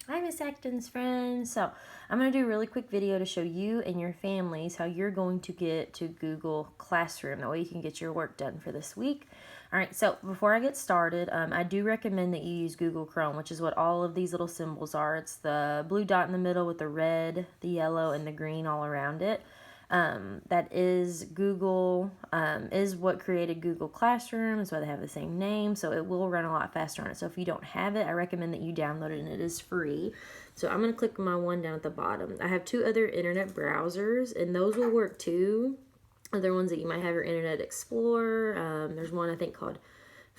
Hi, Miss Acton's friends. So I'm going to do a really quick video to show you and your families how you're going to get to Google Classroom. That way you can get your work done for this week. All right, so before I get started, I do recommend that you use Google Chrome, which is what all of these little symbols are. It's the blue dot in the middle with the red, the yellow, and the green all around it. That is Google, is what created Google Classroom. That's why they have the same name, so it will run a lot faster on it. So if you don't have it, I recommend that you download it, and it is free. So I'm going to click my one down at the bottom. I have two other internet browsers, and those will work too. Other ones that you might have your Internet Explorer. There's one I think called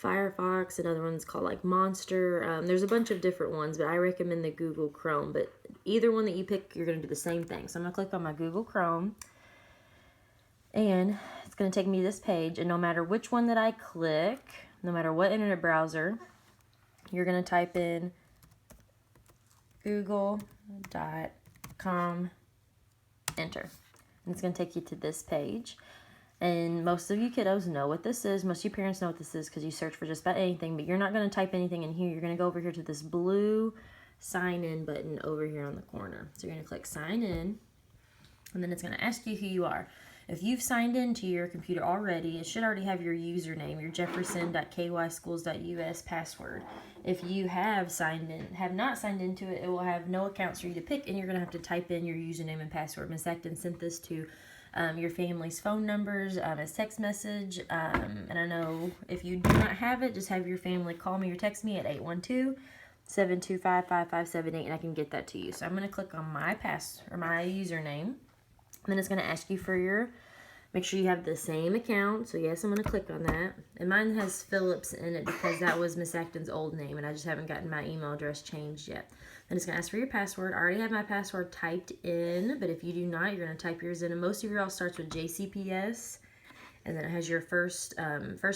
Firefox, another one's called like Monster. There's a bunch of different ones, but I recommend the Google Chrome. But either one that you pick, you're going to do the same thing. So I'm going to click on my Google Chrome, and it's going to take me to this page, and no matter which one that I click, no matter what internet browser, you're going to type in google.com, enter. And it's going to take you to this page. And most of you kiddos know what this is. Most of you parents know what this is because you search for just about anything, but you're not going to type anything in here. You're going to go over here to this blue sign in button over here on the corner. So you're going to click sign in, and then it's going to ask you who you are. If you've signed into your computer already, it should already have your username, your jefferson.kyschools.us password. If you have not signed into it, it will have no accounts for you to pick, and you're going to have to type in your username and password. Miss Acton sent this to your family's phone numbers as text message, and I know if you do not have it, just have your family call me or text me at 812-725-5578, and I can get that to you. So I'm going to click on my username. Then it's going to ask you for make sure you have the same account. So yes, I'm going to click on that. And mine has Phillips in it because that was Miss Acton's old name, and I just haven't gotten my email address changed yet. Then it's going to ask for your password. I already have my password typed in, but if you do not, you're going to type yours in. And most of your all starts with JCPS. And then it has your first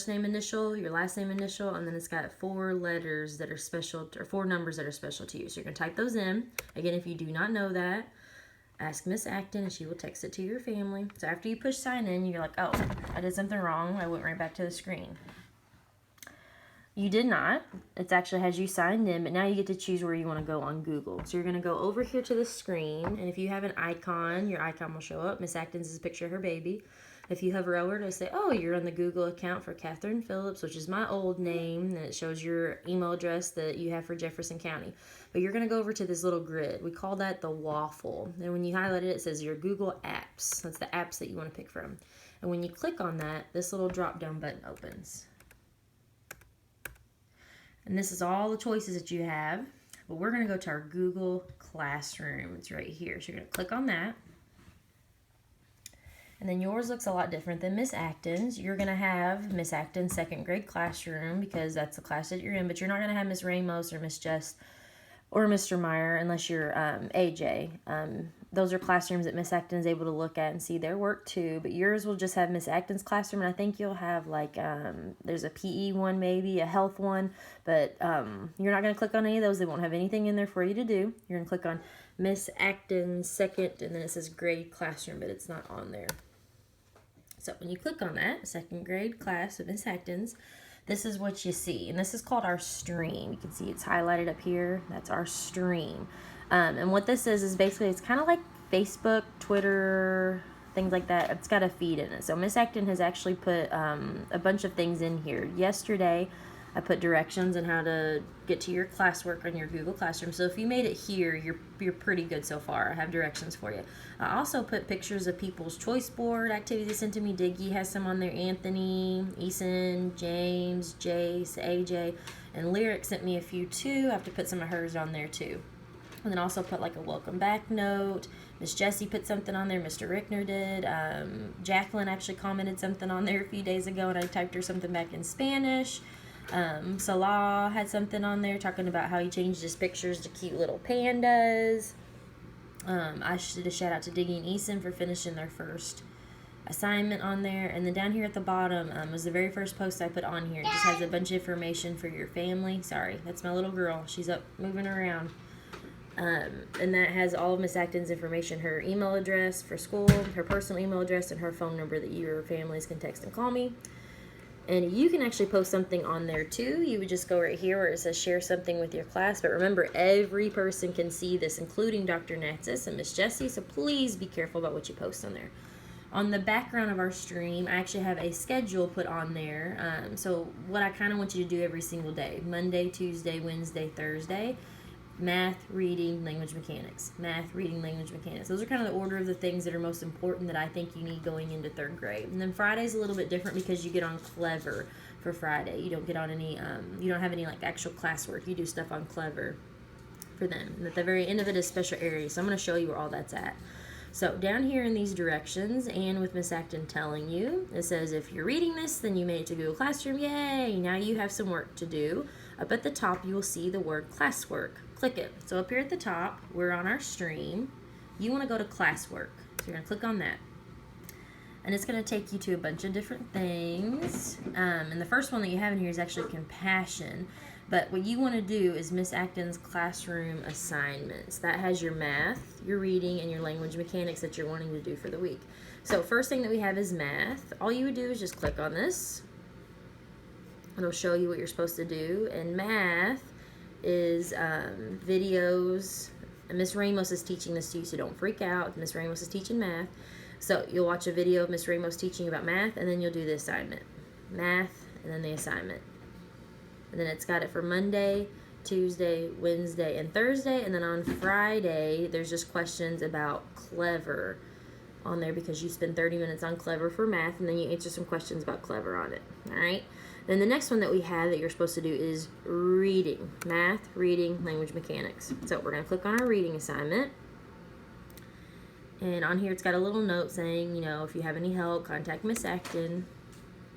name initial, your last name initial, and then it's got 4 letters that are special, or 4 numbers that are special to you. So you're going to type those in. Again, if you do not know that, ask Miss Acton and she will text it to your family. So after you push sign in, you're like, oh, I did something wrong. I went right back to the screen. You did not. It actually has you signed in, but now you get to choose where you want to go on Google. So you're going to go over here to the screen, and if you have an icon, your icon will show up. Miss Acton's is a picture of her baby. If you hover over, it'll say, oh, you're on the Google account for Catherine Phillips, which is my old name, and it shows your email address that you have for Jefferson County. But you're going to go over to this little grid. We call that the waffle. And when you highlight it, it says your Google Apps. That's the apps that you want to pick from. And when you click on that, this little drop-down button opens. And this is all the choices that you have. But we're going to go to our Google Classroom. It's right here. So you're going to click on that. And then yours looks a lot different than Miss Acton's. You're going to have Miss Acton's second grade classroom because that's the class that you're in. But you're not going to have Miss Ramos or Miss Jess or Mr. Meyer unless you're AJ. Those are classrooms that Miss Acton is able to look at and see their work too. But yours will just have Miss Acton's classroom, and I think you'll have like there's a PE one, maybe a health one. But you're not going to click on any of those. They won't have anything in there for you to do. You're going to click on Miss Acton's second, and then it says grade classroom, but it's not on there. So when you click on that, second grade class of Miss Acton's, this is what you see. And this is called our stream. You can see it's highlighted up here. That's our stream. And what this is basically, it's kind of like Facebook, Twitter, things like that. It's got a feed in it. So Miss Acton has actually put a bunch of things in here. Yesterday, I put directions on how to get to your classwork on your Google Classroom. So if you made it here, you're pretty good so far. I have directions for you. I also put pictures of people's choice board activities sent to me. Diggy has some on there. Anthony, Eason, James, Jace, AJ, and Lyric sent me a few too. I have to put some of hers on there too. And then also put like a welcome back note. Miss Jessie put something on there. Mr. Rickner did. Jacqueline actually commented something on there a few days ago, and I typed her something back in Spanish. Salah had something on there talking about how he changed his pictures to cute little pandas. I did a shout out to Diggy and Eason for finishing their first assignment on there. And then down here at the bottom was the very first post I put on here. It just has a bunch of information for your family. Sorry, that's my little girl. She's up moving around. And that has all of Miss Acton's information, her email address for school, her personal email address, and her phone number that your families can text and call me. And you can actually post something on there too. You would just go right here where it says share something with your class. But remember, every person can see this, including Dr. Natsis and Miss Jessie. So please be careful about what you post on there. On the background of our stream, I actually have a schedule put on there. So what I kind of want you to do every single day: Monday, Tuesday, Wednesday, Thursday. Math, reading, language mechanics. Math, reading, language mechanics. Those are kind of the order of the things that are most important that I think you need going into 3rd grade. And then Friday's a little bit different because you get on Clever for Friday. You don't get on any, you don't have any like actual classwork. You do stuff on Clever for them. And at the very end of it is special areas. So I'm going to show you where all that's at. So down here in these directions, and with Miss Acton telling you, it says if you're reading this, then you made it to Google Classroom. Yay! Now you have some work to do. Up at the top, you will see the word classwork. Click it. So up here at the top, we're on our stream. You want to go to classwork. So you're going to click on that. And it's going to take you to a bunch of different things. And the first one that you have in here is actually compassion. But what you want to do is Miss Acton's classroom assignments. That has your math, your reading, and your language mechanics that you're wanting to do for the week. So first thing that we have is math. All you would do is just click on this. It'll show you what you're supposed to do. And math is videos. And Miss Ramos is teaching this to you, so don't freak out. Miss Ramos is teaching math. So you'll watch a video of Miss Ramos teaching about math, and then you'll do the assignment. Math, and then the assignment. And then it's got it for Monday, Tuesday, Wednesday, and Thursday. And then on Friday, there's just questions about Clever on there because you spend 30 minutes on Clever for math, and then you answer some questions about Clever on it. All right? Then the next one that we have that you're supposed to do is reading. Math, reading, language mechanics. So we're going to click on our reading assignment. And on here it's got a little note saying, you know, if you have any help, contact Miss Acton.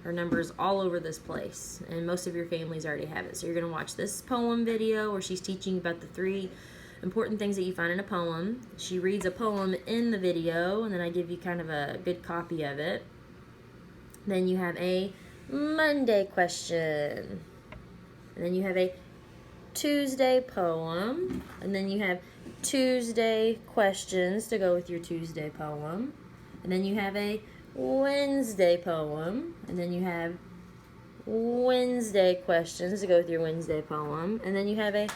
Her number is all over this place, and most of your families already have it. So you're going to watch this poem video where she's teaching about the 3 important things that you find in a poem. She reads a poem in the video, and then I give you kind of a good copy of it. Then you have a Monday question, and then you have a Tuesday poem, and then you have Tuesday questions to go with your Tuesday poem, and then you have a Wednesday poem, and then you have Wednesday questions to go with your Wednesday poem, and then you have a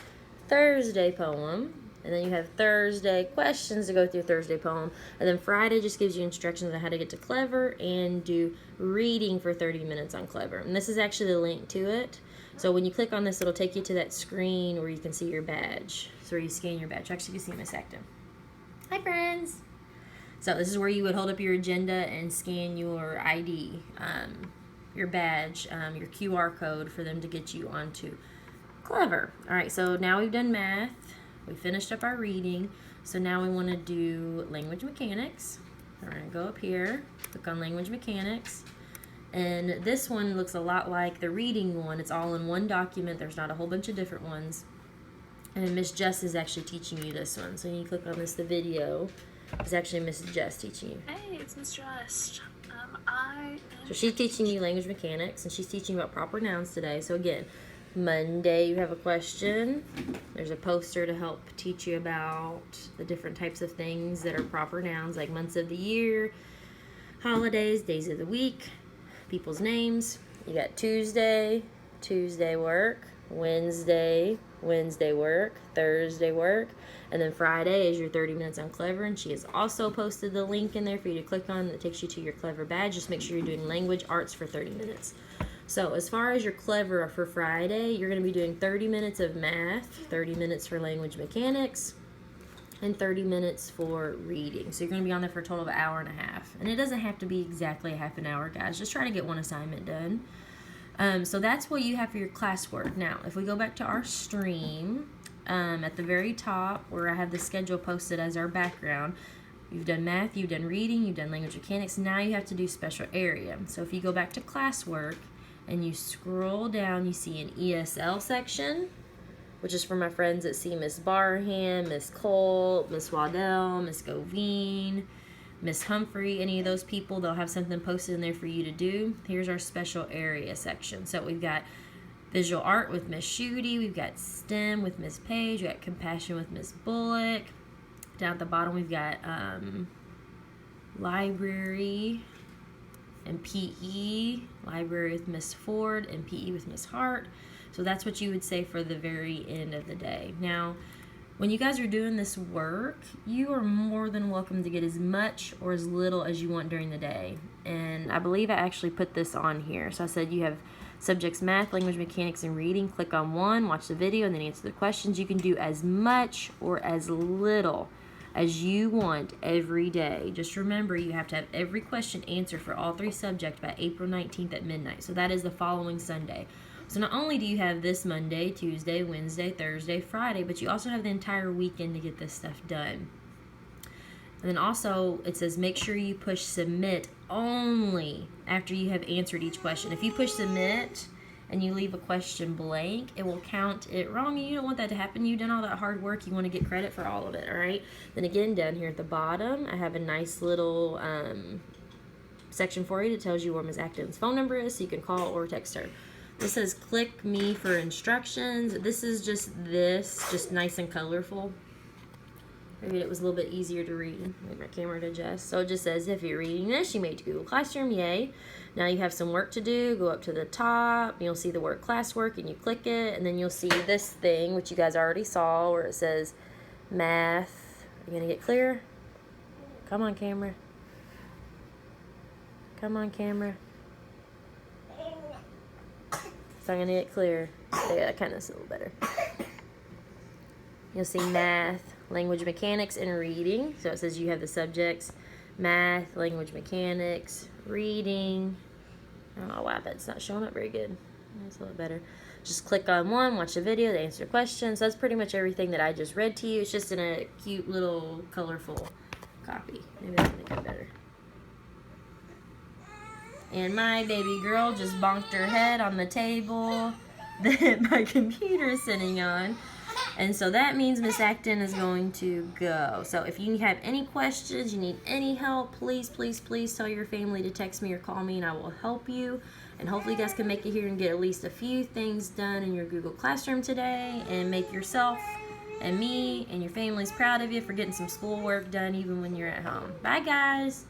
Thursday poem, and then you have Thursday questions to go with your Thursday poem, and then Friday just gives you instructions on how to get to Clever and do reading for 30 minutes on Clever. And this is actually the link to it. So when you click on this, it'll take you to that screen where you can see your badge. So where you scan your badge. Actually, you can see Miss Acton. Hi, friends. So this is where you would hold up your agenda and scan your ID, your badge, your QR code for them to get you onto Clever. All right, so now we've done math. We finished up our reading. So now we want to do language mechanics. We're going to go up here, click on language mechanics. And this one looks a lot like the reading one. It's all in one document. There's not a whole bunch of different ones. And Miss Jess is actually teaching you this one. So you click on this, the video. It's actually Miss Jess teaching you. Hey, it's Miss Jess. So she's teaching you language mechanics, and she's teaching about proper nouns today. So again, Monday you have a question. There's a poster to help teach you about the different types of things that are proper nouns, like months of the year, holidays, days of the week, people's names. You got Tuesday, Tuesday work, Wednesday, Wednesday work, Thursday work, and then Friday is your 30 minutes on Clever, and she has also posted the link in there for you to click on that takes you to your Clever badge. Just make sure you're doing language arts for 30 minutes. So as far as your Clever for Friday, you're going to be doing 30 minutes of math, 30 minutes for language mechanics, and 30 minutes for reading. So you're going to be on there for a total of an hour and a half. And it doesn't have to be exactly a half an hour, guys. Just try to get one assignment done. So that's what you have for your classwork. Now, if we go back to our stream, at the very top where I have the schedule posted as our background, you've done math, you've done reading, you've done language mechanics. Now you have to do special area. So if you go back to classwork and you scroll down, you see an ESL section, which is for my friends that see Miss Barham, Miss Colt, Miss Waddell, Miss Govine, Miss Humphrey, any of those people, they'll have something posted in there for you to do. Here's our special area section. So we've got visual art with Miss Schutte, we've got STEM with Miss Page, we've got compassion with Miss Bullock. Down at the bottom we've got library and PE, library with Miss Ford, and PE with Miss Hart. So that's what you would say for the very end of the day. Now, when you guys are doing this work, you are more than welcome to get as much or as little as you want during the day. And I believe I actually put this on here. So I said you have subjects math, language mechanics, and reading. Click on one, watch the video, and then answer the questions. You can do as much or as little as you want every day. Just remember, you have to have every question answered for all 3 subjects by April 19th at midnight. So that is the following Sunday. So not only do you have this Monday, Tuesday, Wednesday, Thursday, Friday, but you also have the entire weekend to get this stuff done. And then also it says make sure you push submit only after you have answered each question. If you push submit and you leave a question blank, it will count it wrong, and you don't want that to happen. You've done all that hard work. You want to get credit for all of it, all right? Then again, down here at the bottom, I have a nice little section for you that tells you where Ms. Acton's phone number is, so you can call or text her. This says click me for instructions. This is just nice and colorful. Maybe it was a little bit easier to read. Maybe my camera to adjust. So it just says, if you're reading this, you made it to Google Classroom, yay. Now you have some work to do. Go up to the top, and you'll see the word classwork, and you click it, and then you'll see this thing, which you guys already saw, where it says math. Are you gonna get clear? Come on, camera. Come on, camera. So I'm going to get clear. Yeah, that kind of is a little better. You'll see math, language mechanics, and reading. So it says you have the subjects, math, language mechanics, reading. I don't know why that's not showing up very good. That's a little better. Just click on one, watch the video, to answer questions. So that's pretty much everything that I just read to you. It's just in a cute little colorful copy. Maybe that's going to get better. And my baby girl just bonked her head on the table that my computer is sitting on. And so that means Miss Acton is going to go. So if you have any questions, you need any help, please, please, please tell your family to text me or call me, and I will help you. And hopefully you guys can make it here and get at least a few things done in your Google Classroom today and make yourself and me and your families proud of you for getting some schoolwork done even when you're at home. Bye, guys.